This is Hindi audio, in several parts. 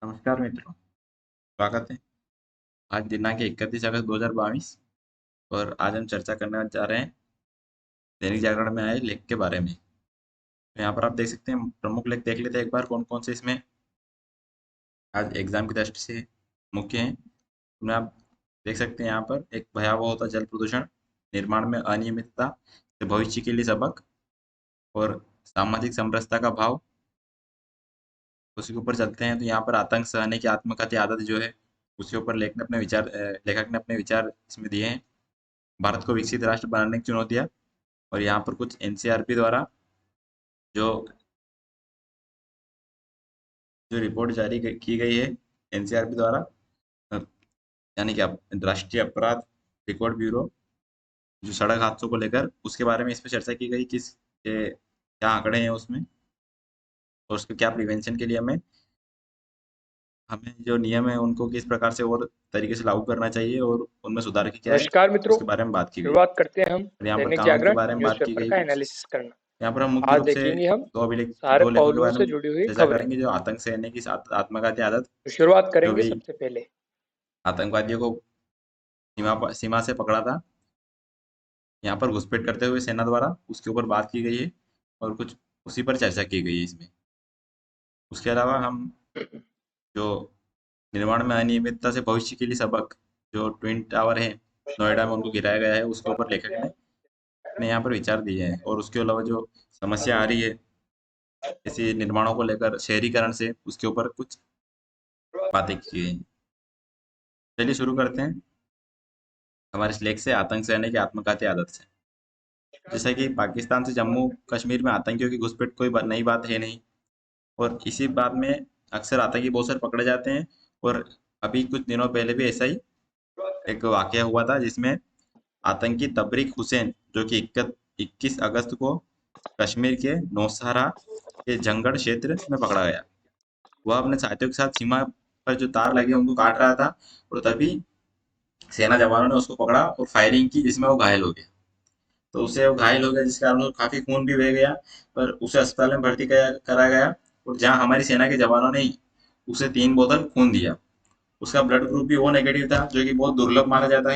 नमस्कार मित्रों, स्वागत है। आज दिनांक 31 अगस्त 2022 और आज हम चर्चा करने जा रहे हैं दैनिक जागरण में आए लेख के बारे में। तो यहाँ पर आप देख सकते हैं, प्रमुख लेख देख लेते हैं एक बार कौन कौन से इसमें आज एग्जाम की दृष्टि से मुख्य हैं। उनमें आप देख सकते हैं यहाँ पर एक भयावह होता जल प्रदूषण, निर्माण में अनियमितता से भविष्य के लिए सबक और सामाजिक समरसता का भाव। उसी के ऊपर चलते हैं तो यहाँ पर आतंक सहने की आत्मघाती आदत जो है उसके ऊपर लेखक ने अपने विचार इसमें दिए हैं। भारत को विकसित राष्ट्र बनाने की चुनौतियां और यहाँ पर कुछ एनसीआरपी द्वारा जो जो रिपोर्ट की गई है एनसीआरपी द्वारा, अ, यानी कि राष्ट्रीय अपराध रिकॉर्ड ब्यूरो, जो सड़क हादसों को लेकर उसके बारे में इस पर चर्चा की गई, किस क्या आंकड़े हैं उसमें और उसके क्या प्रिवेंशन के लिए हमें हमें जो नियम है उनको किस प्रकार से और तरीके से लागू करना चाहिए और उनमें सुधार की क्या है नमस्कार मित्रों, उसके बारे में बात की गई। शुरुआत करते हैं हम और यहाँ पर दैनिक कानून के जागरण बारे में बात की न्यूज़पेपर गई का कुछ। एनालिसिस करना। यहाँ पर हम मुख्य आज रूप से देखेंगे हम सारे दो लेखों के पहलुओं बारे से में जुड़ी हुई चर्चा खबरें। करेंगे, जो आतंक सहने की आत्मघाती आदत, तो शुरुआत जो करेंगे भी सबसे पहले। आतंकवादियों को सीमा से पकड़ा था, यहाँ पर घुसपैठ करते हुए सेना द्वारा, उसके ऊपर बात की गई है और कुछ उसी पर चर्चा की गई है इसमें। उसके अलावा हम जो निर्माण में अनियमितता से भविष्य के लिए सबक, जो ट्विन टावर है नोएडा में उनको गिराया गया है, उसके ऊपर लेखक ने यहाँ पर विचार दिए हैं। और उसके अलावा जो समस्या आ रही है ऐसी निर्माणों को लेकर शहरीकरण से, उसके ऊपर कुछ बातें की गई हैं। चलिए शुरू करते हैं हमारे इस लेख से, आतंक सहने की आत्मघाती आदत से। जैसा कि पाकिस्तान से जम्मू कश्मीर में आतंकियों की घुसपैठ कोई नई बात है नहीं, और इसी बात में अक्सर आतंकी बहुत सारे पकड़े जाते हैं। और अभी कुछ दिनों पहले भी ऐसा ही एक वाकया हुआ था जिसमें आतंकी तबरीक हुसैन, जो कि 21 अगस्त को कश्मीर के नौशहरा के जंगल क्षेत्र में पकड़ा गया। वह अपने साथियों के साथ सीमा पर जो तार लगे उनको काट रहा था, और तभी सेना जवानों ने उसको पकड़ा और फायरिंग की, जिसमें वो घायल हो गया। तो उससे वो घायल हो गया जिस कारण उसको काफी खून भी बह गया, पर उसे अस्पताल में भर्ती कराया गया। और जहाँ हमारी सेना के जवानों ने ही उसे 3 बोतल खून दिया। उसका ब्लड ग्रुप भी वो नेगेटिव था, जो कि बहुत दुर्लभ माना जाता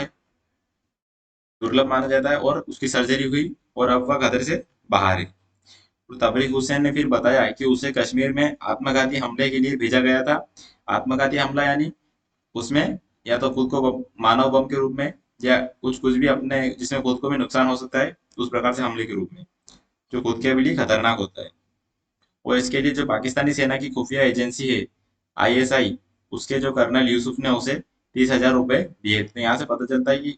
है, और उसकी सर्जरी हुई और अब वह खतरे से बाहर है। तो तबरीक हुसैन ने फिर बताया कि उसे कश्मीर में आत्मघाती हमले के लिए भेजा गया था। आत्मघाती हमला यानी उसमें या तो खुद को मानव बम के रूप में, या कुछ कुछ भी अपने जिसमें खुद को भी नुकसान हो सकता है, उस प्रकार से हमले के रूप में, जो खुद के लिए खतरनाक होता है। और इसके लिए जो पाकिस्तानी सेना की खुफिया एजेंसी है आईएसआई, उसके जो कर्नल यूसुफ ने उसे 30,000 रुपए दिए। तो यहाँ से पता चलता है कि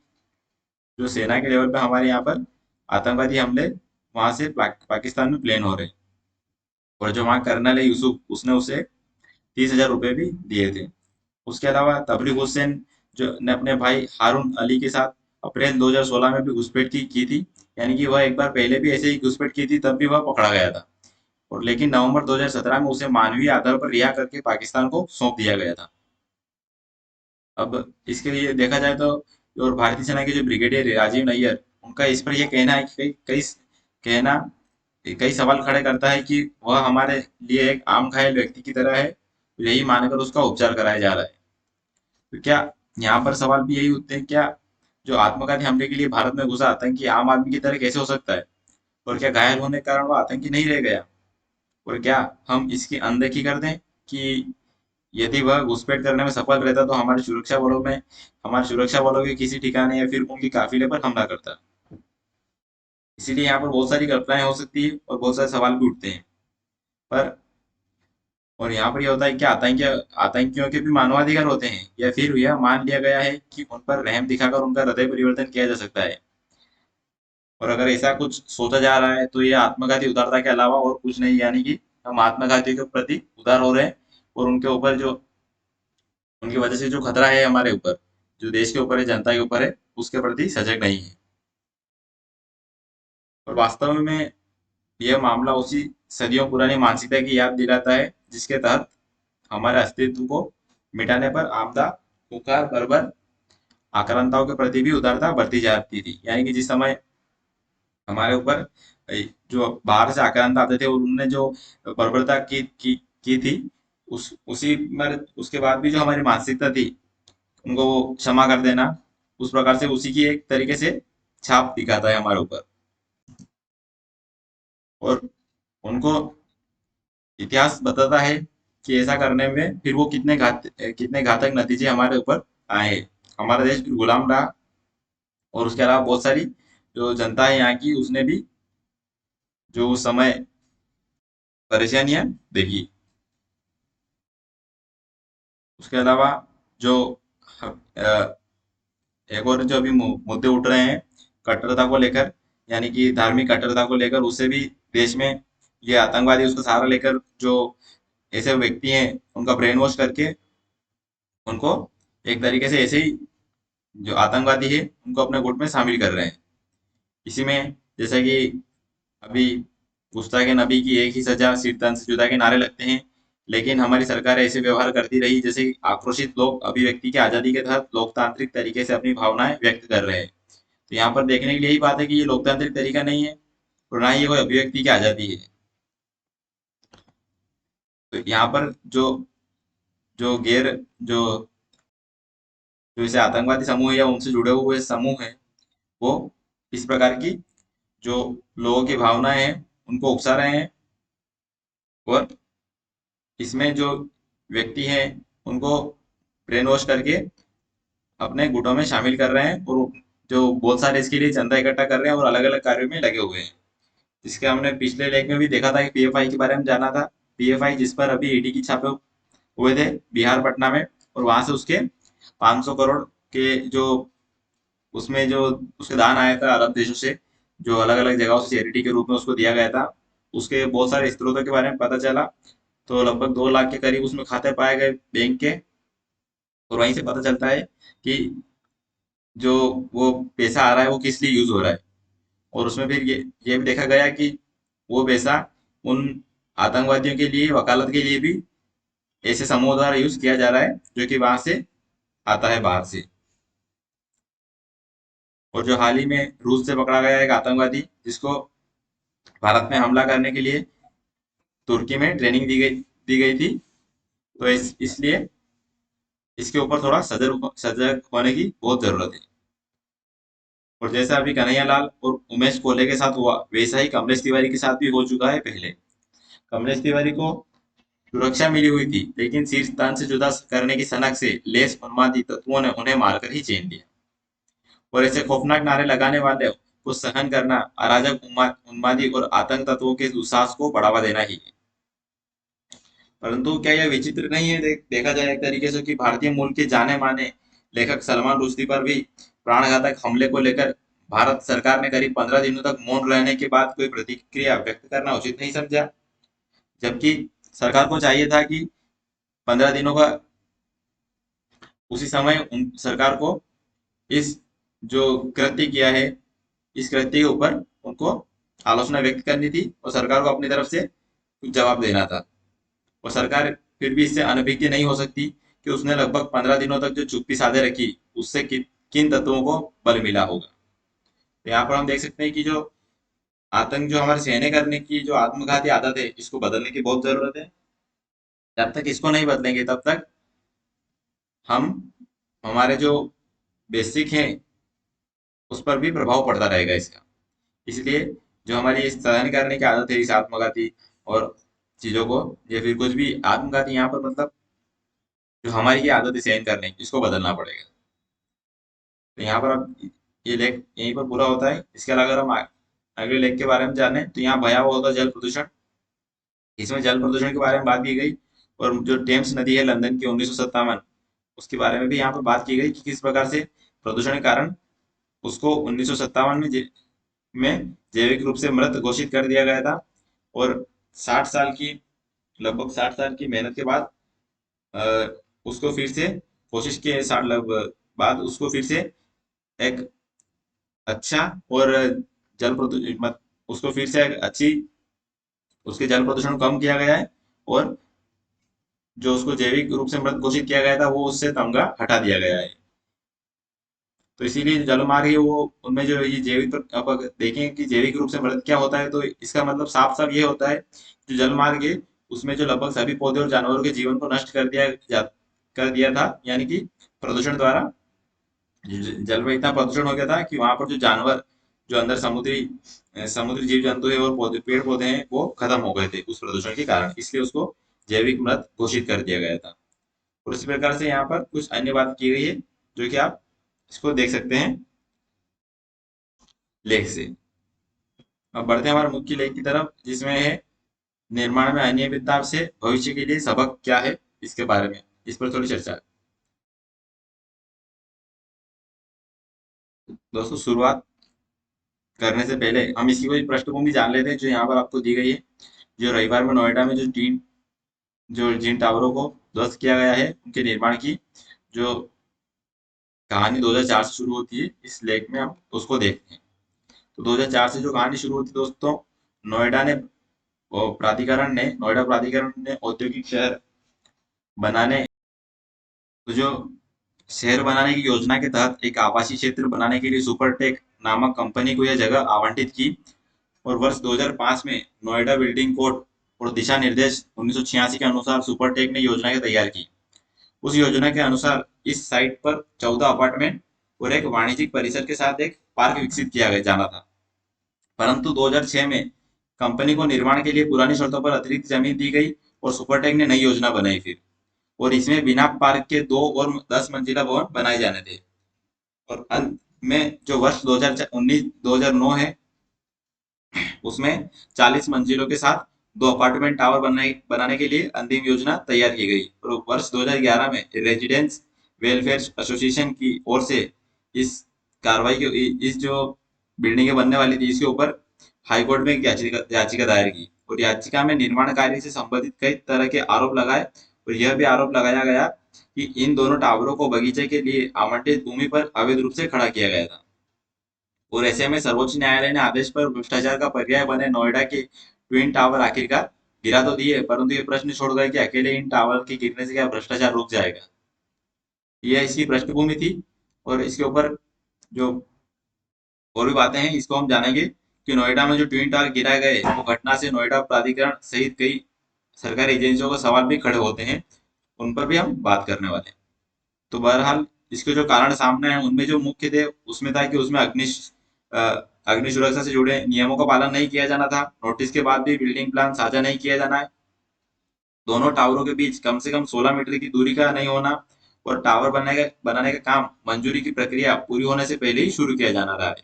जो सेना के लेवल पे हमारे यहाँ पर आतंकवादी हमले वहां से पाकिस्तान में प्लेन हो रहे हैं। और जो वहाँ कर्नल है यूसुफ, उसने उसे 30,000 रुपए भी दिए थे। उसके अलावा तबरीक हुसैन जो ने अपने भाई हारून अली के साथ अप्रैल 2016 में भी घुसपैठ की थी। यानी कि वह एक बार पहले भी ऐसे ही घुसपैठ की थी, तब भी वह पकड़ा गया था। और लेकिन नवंबर 2017 में उसे मानवीय आधार पर रिहा करके पाकिस्तान को सौंप दिया गया था। अब इसके लिए देखा जाए तो, और भारतीय सेना के जो ब्रिगेडियर राजीव नैयर, उनका इस पर यह कहना है कि कहना कई सवाल खड़े करता है कि वह हमारे लिए एक आम घायल व्यक्ति की तरह है, यही मानकर उसका उपचार कराया जा रहा है। तो क्या यहाँ पर सवाल भी यही उठते हैं, क्या जो आत्मघाती हमले के लिए भारत में घुसा आतंकी आम आदमी की तरह कैसे हो सकता है? और क्या घायल होने के कारण वो आतंकी नहीं रह गया? और क्या हम इसकी अनदेखी कर दें कि यदि वह घुसपैठ करने में सफल रहता तो हमारे सुरक्षा बलों के किसी ठिकाने या फिर उनके काफिले पर हमला करता? इसीलिए यहाँ पर बहुत सारी कल्पनाएं हो सकती है और बहुत सारे सवाल भी उठते हैं। पर और यहाँ पर यह होता है कि आतंकियों के भी मानवाधिकार होते हैं, या फिर यह मान लिया गया है कि उन पर रहम दिखाकर उनका हृदय परिवर्तन किया जा सकता है? और अगर ऐसा कुछ सोचा जा रहा है तो यह आत्मघाती उदारता के अलावा और कुछ नहीं, यानी कि हम आत्मघाती के प्रति उदार हो रहे हैं, और उनके ऊपर जो उनकी वजह से जो खतरा है हमारे ऊपर, जो देश के ऊपर है, जनता के ऊपर है, उसके प्रति सजग नहीं है। और वास्तव में यह मामला उसी सदियों पुरानी मानसिकता की याद दिलाता है, जिसके तहत हमारे अस्तित्व को मिटाने पर आपदा, हुंकार, बर्बर आक्रांताओं के प्रति भी उदारता बढ़ती जाती थी। यानी कि जिस समय हमारे ऊपर जो बाहर से आक्रांत आते थे और उन्होंने जो बर्बरता की थी, उसी में उसके बाद भी जो हमारी मानसिकता थी उनको वो क्षमा कर देना, उस प्रकार से उसी की एक तरीके से छाप दिखाता है हमारे ऊपर। और उनको इतिहास बताता है कि ऐसा करने में फिर वो कितने घातक नतीजे हमारे ऊपर आए। हमारा देश फिर गुलाम रहा, और उसके अलावा बहुत सारी जो जनता है यहाँ की, उसने भी जो उस समय परेशानियां देखी। उसके अलावा जो एक और जो अभी मुद्दे उठ रहे हैं कट्टरता को लेकर, यानी कि धार्मिक कट्टरता को लेकर, उसे भी देश में ये आतंकवादी उसका सहारा लेकर जो ऐसे व्यक्ति हैं उनका ब्रेन वॉश करके उनको एक तरीके से ऐसे ही जो आतंकवादी है उनको अपने गुट में शामिल कर रहे हैं। इसी में जैसे कि अभी गुस्ताखे नबी की एक ही सजा, सिर तन से जुदा के नारे लगते हैं, लेकिन हमारी सरकार ऐसे व्यवहार करती रही जैसे कि आक्रोशित लोग अभिव्यक्ति की आजादी के तहत लोकतांत्रिक तरीके से अपनी भावनाएं व्यक्त कर रहे हैं। तो यहाँ पर देखने के लिए यही बात है कि ये लोकतांत्रिक तरीका नहीं है, और ना ही ये कोई अभिव्यक्ति की आजादी है। तो यहाँ पर जो जो गैर जो जो इसे आतंकवादी समूह है या उनसे जुड़े हुए समूह है, वो इस प्रकार की जो लोगों की भावनाएं हैं उनको उकसा रहे हैं, और इसमें जो व्यक्ति हैं उनको ब्रेन वॉश करके अपने गुटों में शामिल कर रहे हैं, और जो बहुत सारे इसके लिए चंदा इकट्ठा कर रहे हैं और अलग अलग कार्यों में लगे हुए हैं। जिसके हमने पिछले लेख में भी देखा था कि पीएफआई के बारे में जाना था। पीएफआई जिस पर अभी ईडी की छापे हुए थे बिहार पटना में, और वहां से उसके 500 करोड़ के जो उसमें जो उसके दान आया था अरब देशों से, जो अलग अलग जगहों से चैरिटी के रूप में उसको दिया गया था, उसके बहुत सारे स्रोतों के बारे में पता चला। तो लगभग 2 लाख के करीब उसमें खाते पाए गए बैंक के, और वहीं से पता चलता है कि जो वो पैसा आ रहा है वो किस लिए यूज हो रहा है। और उसमें फिर ये भी देखा गया कि वो पैसा उन आतंकवादियों के लिए, वकालत के लिए भी ऐसे समूह द्वारा यूज किया जा रहा है जो कि वहां से आता है, बाहर से। और जो हाल ही में रूस से पकड़ा गया एक आतंकवादी जिसको भारत में हमला करने के लिए तुर्की में ट्रेनिंग दी गई थी, तो इसलिए इसके ऊपर थोड़ा सजग सजग होने की बहुत जरूरत है। और जैसा अभी कन्हैया लाल और उमेश कोले के साथ हुआ, वैसा ही कमलेश तिवारी के साथ भी हो चुका है पहले। कमलेश तिवारी को सुरक्षा मिली हुई थी, लेकिन शीर्ष स्थान से जुदा करने की सनक से लेस उन्मादी तत्वों ने उन्हें मारकर ही चैन लिया। और ऐसे खौफनाक नारे लगाने वाले को सहन करना अराजक उन्मादी और आतंक तत्वों के दुस्साहस को बढ़ावा देना ही है। परंतु क्या यह विचित्र नहीं है, देखा जाए एक तरीके से, कि भारतीय मूल के जाने माने लेखक सलमान रुश्दी पर भी प्राणघातक हमले को लेकर भारत सरकार ने करीब 15 दिनों तक मौन रहने के बाद कोई प्रतिक्रिया व्यक्त करना उचित नहीं समझा। जबकि सरकार को चाहिए था कि 15 दिनों का, उसी समय सरकार को इस जो कृत्य किया है, इस कृत्य के ऊपर उनको आलोचना व्यक्त करनी थी, और सरकार को अपनी तरफ से कुछ जवाब देना था। और सरकार फिर भी इससे अनभिज्ञ नहीं हो सकती कि उसने लगभग 15 दिनों तक जो चुप्पी साधे रखी, उससे किन तत्वों को बल मिला होगा। तो यहाँ पर हम देख सकते हैं कि जो आतंक जो हमारे सहने करने की जो आत्मघाती आदत है, इसको बदलने की बहुत जरूरत है। जब तक इसको नहीं बदलेंगे तब तक हम हमारे जो बेसिक हैं उस पर भी प्रभाव पड़ता रहेगा इसका। इसलिए जो हमारी इस सहन करने की आदत है, इस आत्मघाती और चीजों को, या फिर कुछ भी आत्मघाती, यहाँ पर मतलब जो हमारी ये आदत है सहन करने की, इसको बदलना पड़ेगा। तो यहाँ पर अब ये लेख यहीं पर पूरा होता है। इसके अलावा अगर हम अगले लेख के बारे में जाने, तो यहाँ भयावह होता है जल प्रदूषण। इसमें जल प्रदूषण के बारे में बात की गई, और जो टेम्स नदी है लंदन की 1957, उसके बारे में भी यहाँ पर बात की गई कि किस प्रकार से प्रदूषण के कारण उसको 1957 में जैविक रूप से मृत घोषित कर दिया गया था। और 60 साल की, लगभग 60 साल की मेहनत के बाद अ, उसको फिर से कोशिश के साथ बाद उसको फिर से एक अच्छा और जल प्रदूषण उसको फिर से एक अच्छी, उसके जल प्रदूषण को कम किया गया है, और जो उसको जैविक रूप से मृत घोषित किया गया था वो उससे तमगा हटा दिया गया है। तो इसीलिए जलमार्ग है वो, उनमें जो ये जैविक अब अगर देखें कि जैविक रूप से मृत क्या होता है, तो इसका मतलब साफ साफ ये होता है, जो जलमार्ग है उसमें जो लगभग सभी पौधे और जानवरों के जीवन को नष्ट कर दिया था, यानी कि प्रदूषण द्वारा जल में इतना प्रदूषण हो गया था कि वहां पर जो जानवर, जो अंदर समुद्री जीव जंतु है और पौधे पेड़ पौधे हैं वो खत्म हो गए थे उस प्रदूषण के कारण, इसलिए उसको जैविक मृत घोषित कर दिया गया था। और इसी प्रकार से यहाँ पर कुछ अन्य बात की गई है जो कि आप इसको देख सकते हैं लेख से। अब बढ़ते हैं हमारे मुख्य लेख की तरफ, जिसमें है निर्माण में अनियमितता से भविष्य के लिए सबक क्या है, इसके बारे में इस पर थोड़ी चर्चा। दोस्तों, शुरुआत करने से पहले हम इसकी कोई पृष्ठभूमि जान लेते हैं जो यहाँ पर आपको दी गई है। जो रविवार में नोएडा में जो जिन टावरों को ध्वस्त किया गया है उनके निर्माण की जो कहानी 2004 से शुरू होती है, इस लेख में हम उसको देखते हैं। तो 2004 से जो कहानी शुरू होती है दोस्तों, नोएडा ने नोएडा प्राधिकरण ने औद्योगिक शहर बनाने, तो जो शहर बनाने की योजना के तहत एक आवासीय क्षेत्र बनाने के लिए सुपरटेक नामक कंपनी को यह जगह आवंटित की। और वर्ष 2005 में नोएडा बिल्डिंग कोड और दिशा निर्देश 1986 के अनुसार सुपरटेक ने योजना की तैयार की। उस योजना के अनुसार इस साइट पर 14 अपार्टमेंट और एक वाणिज्यिक परिसर के साथ एक पार्क विकसित किया गया जाना था। परंतु 2006 में कंपनी को निर्माण के लिए पुरानी शर्तों पर अतिरिक्त जमीन दी गई और सुपरटेक ने नई योजना बनाई फिर, और इसमें बिना पार्क के 2 और 10 मंजिला भवन बनाए जाने थे। और अंत में जो वर्ष 2009 है, उसमें 40 मंजिलों के साथ 2 अपार्टमेंट टावर बनाने के लिए अंतिम योजना तैयार की गई। और वर्ष 2011 में रेजिडेंस वेलफेयर एसोसिएशन की ओर से इस कार्रवाई के इस जो बिल्डिंगें बनने वाली थी इसके ऊपर हाईकोर्ट में एक याचिका दायर की, और याचिका में निर्माण कार्य से संबंधित कई तरह के आरोप लगाए। और यह भी आरोप लगाया गया कि इन दोनों टावरों को बगीचे के लिए आवंटित भूमि पर अवैध रूप से खड़ा किया गया था। और ऐसे में सर्वोच्च न्यायालय ने आदेश पर भ्रष्टाचार का पर्याय बने नोएडा के ट्विन टावर आखिरकार गिरा तो दिए, परंतु ये प्रश्न छोड़ गए कि अकेले इन टावर के गिरने से क्या भ्रष्टाचार रुक जाएगा। यह इसकी पृष्ठभूमि थी। और इसके ऊपर जो और भी बातें हैं इसको हम जानेंगे कि नोएडा में जो ट्विन टावर गिराए गए वो घटना से नोएडा प्राधिकरण सहित कई सरकारी एजेंसियों को सवाल भी खड़े होते हैं, उन पर भी हम बात करने वाले हैं। तो बहरहाल इसके जो कारण सामने हैं उनमें जो मुख्य थे उसमें था कि उसमें अ, अग्नि सुरक्षा से जुड़े नियमों का पालन नहीं किया जाना था। नोटिस के बाद भी बिल्डिंग प्लान साझा नहीं किया जाना है। दोनों टावरों के बीच कम से कम 16 मीटर की दूरी का नहीं होना। और टावर बनाने का काम मंजूरी की प्रक्रिया पूरी होने से पहले ही शुरू किया जाना रहा है।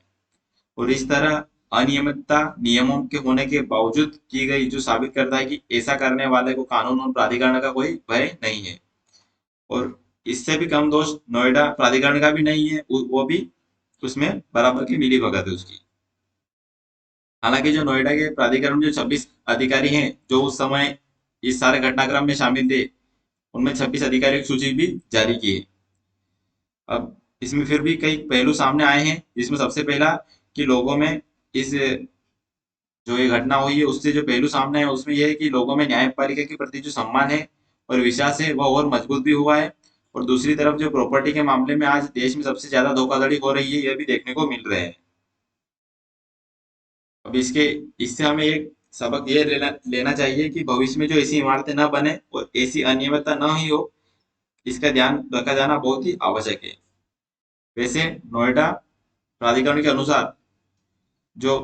और इस तरह अनियमितता नियमों के होने के बावजूद की गई, जो साबित करता है कि ऐसा करने वाले को कानून और प्राधिकरण का कोई भय नहीं है। और इससे भी कम दोष नोएडा प्राधिकरण का भी नहीं है, वो भी उसमें बराबर की मिली भगत है उसकी। हालांकि जो नोएडा के प्राधिकरण में जो 26 अधिकारी हैं जो उस समय इस सारे घटनाक्रम में शामिल थे, उनमें 26 अधिकारियों की सूची भी जारी की है। अब इसमें फिर भी कई पहलू सामने आए हैं, जिसमें सबसे पहला कि लोगों में इस जो ये घटना हुई है उससे जो पहलू सामने है उसमें यह है कि लोगों में न्यायपालिका के प्रति जो सम्मान है और विश्वास है वह और मजबूत भी हुआ है। और दूसरी तरफ जो प्रॉपर्टी के मामले में आज देश में सबसे ज्यादा धोखाधड़ी हो रही है, यह भी देखने को मिल रहे हैं। अब इससे हमें एक सबक ये लेना चाहिए कि भविष्य में जो ऐसी इमारतें न बने और ऐसी अनियमितता न ही हो, इसका ध्यान रखा जाना बहुत ही आवश्यक है। वैसे नोएडा प्राधिकरण के अनुसार जो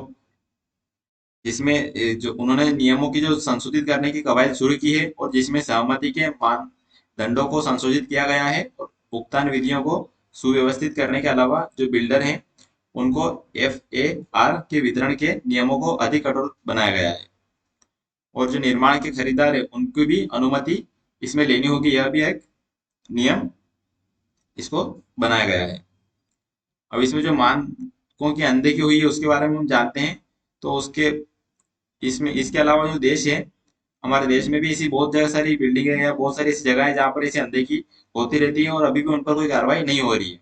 जिसमें जो उन्होंने नियमों की जो संशोधित करने की कवायद शुरू की है और जिसमें सहमति के मानदंडों को संशोधित किया गया है और भुगतान विधियों को सुव्यवस्थित करने के अलावा जो बिल्डर हैं उनको FAR के वितरण के नियमों को अधिक कठोर बनाया गया है। और जो निर्माण के खरीदार है उनको भी अनुमति इसमें लेनी होगी, यह भी एक नियम इसको बनाया गया है। अब इसमें जो मानकों की अनदेखी हुई है उसके बारे में हम जानते हैं। तो उसके इसमें इसके अलावा जो देश है, हमारे देश में भी ऐसी बहुत जगह सारी बिल्डिंगें या बहुत सारी ऐसी जगह है जहाँ पर ऐसी अनदेखी होती रहती है और अभी भी उन पर कोई कार्रवाई नहीं हो रही है।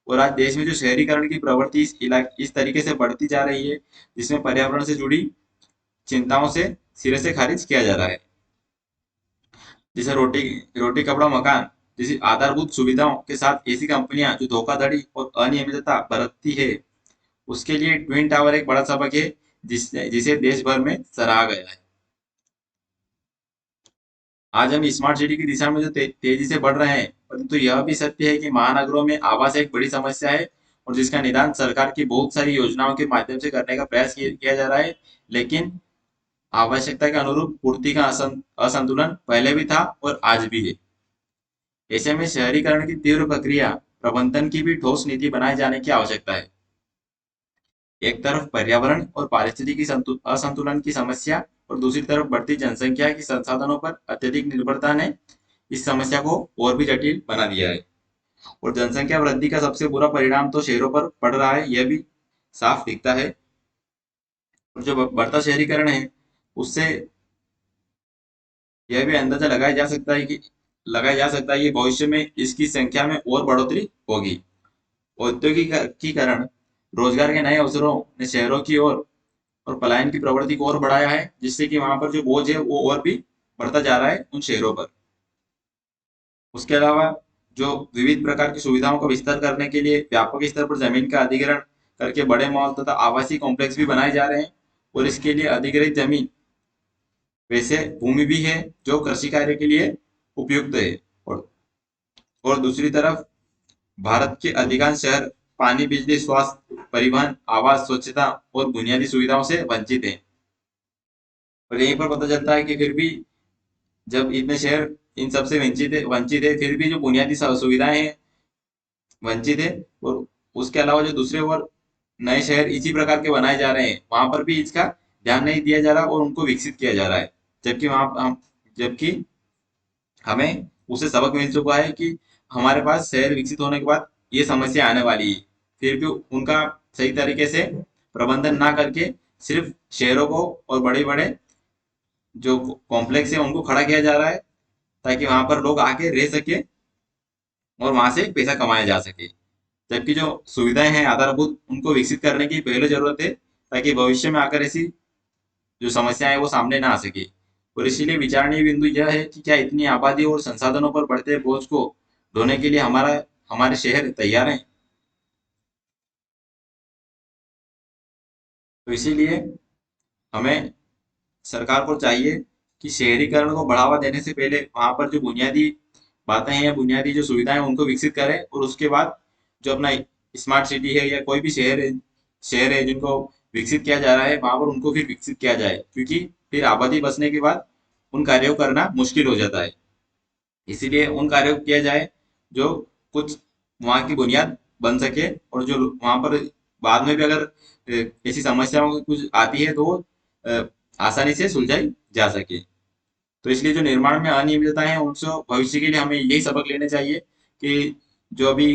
और आज देश में जो शहरीकरण की प्रवृत्ति इस तरीके से बढ़ती जा रही है, जिसमें पर्यावरण से जुड़ी चिंताओं से सिरे से खारिज किया जा रहा है। जैसे रोटी रोटी कपड़ा मकान जैसी आधारभूत सुविधाओं के साथ ऐसी कंपनियां जो धोखाधड़ी और अनियमितता बरतती है, उसके लिए ट्विन टावर एक बड़ा सबक है जिसे देश भर में सराहा गया है। आज हम स्मार्ट सिटी की दिशा में जो तेजी से बढ़ रहे हैं, परंतु यह भी सत्य है कि महानगरों में आवास एक बड़ी समस्या है और जिसका निदान सरकार की बहुत सारी योजनाओं के माध्यम से करने का प्रयास किया जा रहा है। लेकिन आवश्यकता के अनुरूप पूर्ति का असंतुलन पहले भी था और आज भी है। ऐसे में शहरीकरण की तीव्र प्रक्रिया प्रबंधन की भी ठोस नीति बनाए जाने की आवश्यकता है। एक तरफ पर्यावरण और पारिस्थितिकी असंतुलन की समस्या और दूसरी तरफ बढ़ती जनसंख्या की संसाधनों पर अत्यधिक निर्भरता ने इस समस्या को और भी जटिल बना दिया है। और जनसंख्या वृद्धि का सबसे बुरा परिणाम तो शहरों पर पड़ रहा है, यह भी साफ दिखता है। और जो बढ़ता शहरीकरण है, उससे यह भी अंदाजा लगाया जा सकता है कि भविष्य में इसकी संख्या में और बढ़ोतरी होगी। औद्योगिकीकरण, रोजगार के नए अवसरों ने शहरों की ओर और पलायन की प्रवृत्ति को और बढ़ाया है, जिससे कि वहां पर जो बोझ है वो और भी बढ़ता जा रहा है उन शहरों पर। उसके अलावा जो विविध प्रकार की सुविधाओं का विस्तार करने के लिए व्यापक स्तर पर जमीन का अधिग्रहण करके बड़े मॉल तथा आवासीय कॉम्प्लेक्स भी बनाए जा रहे हैं। और इसके लिए अधिग्रहित जमीन वैसे भूमि भी है जो कृषि कार्य के लिए उपयुक्त है। और और दूसरी तरफ भारत के अधिकांश शहर पानी, बिजली, स्वास्थ्य, परिवहन, आवास, स्वच्छता और बुनियादी सुविधाओं से वंचित हैं। और यहीं पर पता चलता है कि फिर भी जब इतने शहर इन सबसे वंचित है, फिर भी जो बुनियादी सुविधाएं हैं वंचित है। और उसके अलावा जो दूसरे और नए शहर इसी प्रकार के बनाए जा रहे हैं, वहां पर भी इसका ध्यान नहीं दिया जा रहा और उनको विकसित किया जा रहा है। जबकि हमें उसे सबक मिल चुका है कि हमारे पास शहर विकसित होने के बाद ये समस्या आने वाली है। फिर भी उनका सही तरीके से प्रबंधन ना करके सिर्फ शहरों को और बड़े बड़े जो कॉम्प्लेक्स है उनको खड़ा किया जा रहा है, ताकि वहां पर लोग आके रह सके और वहां से पैसा कमाया जा सके। जबकि जो सुविधाएं हैं आधारभूत, उनको विकसित करने की पहले जरूरत है, ताकि भविष्य में आकर ऐसी जो समस्याएं हैं वो सामने ना आ सके। और इसीलिए विचारणीय बिंदु यह है कि क्या इतनी आबादी और संसाधनों पर बढ़ते बोझ को ढोने के लिए हमारे शहर तैयार हैं। तो इसीलिए हमें सरकार को चाहिए कि शहरीकरण को बढ़ावा देने से पहले वहां पर जो बुनियादी बातें हैं या बुनियादी जो सुविधाएं हैं उनको विकसित करें, और उसके बाद जो अपना स्मार्ट सिटी है या कोई भी शहर है जिनको विकसित किया जा रहा है, वहां पर उनको फिर विकसित किया जाए, क्योंकि फिर आबादी बसने के बाद उन कार्यों को करना मुश्किल हो जाता है। इसीलिए उन कार्यों को किया जाए जो कुछ वहाँ की बुनियाद बन सके, और जो वहां पर बाद में भी अगर ऐसी समस्याओं की कुछ आती है तो वो आसानी से सुलझाई जा सके। तो इसलिए जो निर्माण में अनियमितताएं हैं उनसे भविष्य के लिए हमें यही सबक लेने चाहिए कि जो अभी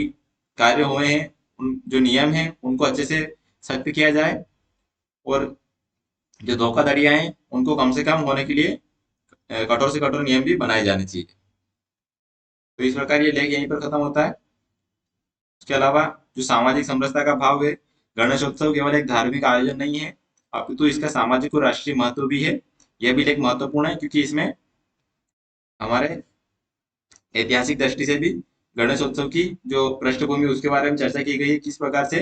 कार्य हुए हैं, उन जो नियम हैं उनको अच्छे से सख्त किया जाए, और जो धोखाधड़ियां हैं उनको कम से कम होने के लिए कठोर से कठोर नियम भी बनाए जाने चाहिए। तो इस प्रकार ये लेख यहीं पर खत्म होता है। उसके अलावा जो सामाजिक समरसता का भाव है, गणेशोत्सव केवल एक धार्मिक आयोजन नहीं है, अपितु इसका सामाजिक और राष्ट्रीय महत्व भी है। यह भी लेख महत्वपूर्ण है क्योंकि इसमें हमारे ऐतिहासिक दृष्टि से भी गणेशोत्सव की जो पृष्ठभूमि उसके बारे में चर्चा की गई है, किस प्रकार से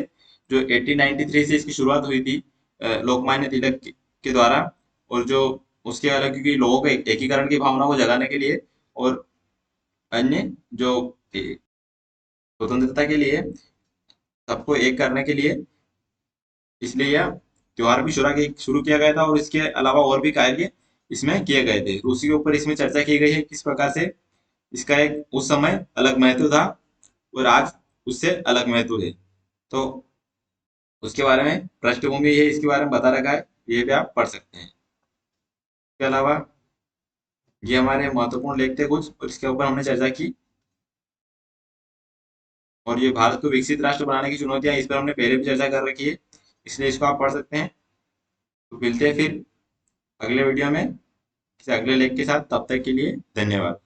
जो 1893 से इसकी शुरुआत हुई थी लोकमान्य तिलक के द्वारा, और जो उसके अलग क्योंकि लोगों को एकीकरण की भावना को जगाने के लिए और अन्य जो स्वतंत्रता के लिए सबको एक करने के लिए, इसलिए यह त्योहार भी शुरू किया गया था। और इसके अलावा और भी कार्य इसमें किए गए थे, तो उसी के ऊपर इसमें चर्चा की गई है किस प्रकार से इसका एक उस समय अलग महत्व था और आज उससे अलग महत्व है। तो उसके बारे में पृष्ठभूमि है, इसके बारे में बता रखा है, ये भी आप पढ़ सकते हैं। इसके अलावा ये हमारे महत्वपूर्ण लेख थे कुछ, और इसके ऊपर हमने चर्चा की। और ये भारत को विकसित राष्ट्र बनाने की चुनौतियां, इस पर हमने पहले भी चर्चा कर रखी है, इसलिए इसको आप पढ़ सकते हैं। तो मिलते हैं फिर अगले वीडियो में किसी अगले लेख के साथ, तब तक के लिए धन्यवाद।